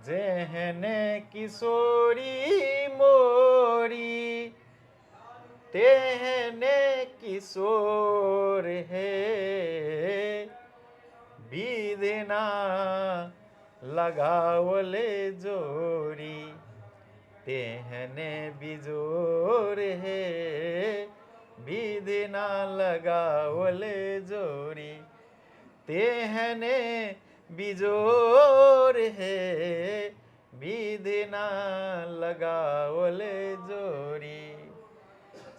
जेहने किशोरी मोरी तेहने किशोर है। विधिना लगावले जोरी तेहने बिजोर है। विधिना लगावले जोरी तेहने बिजोर है। विधिना लगावले जोरी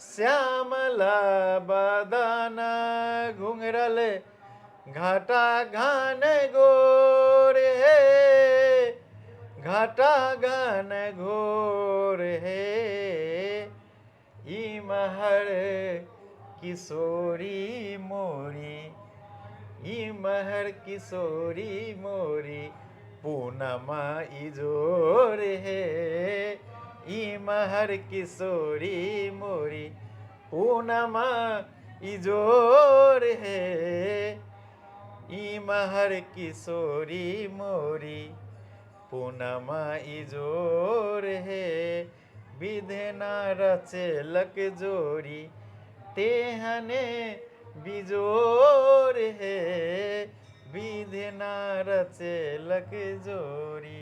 श्यामला बदन घुंघरल घाटा घन घोर है। घाटा घन घोर है। इमहर किशोरी मोरी इमहर किशोरी मोरी पूनमा इजोर है। इमहर किशोरी मोरी पूनमा इजोर है। इमहर किशोरी मोरी पूनमा इजोर है। विधना रचेलक जोरी तेहने बिजोर है। विधना रचेलक जोरी।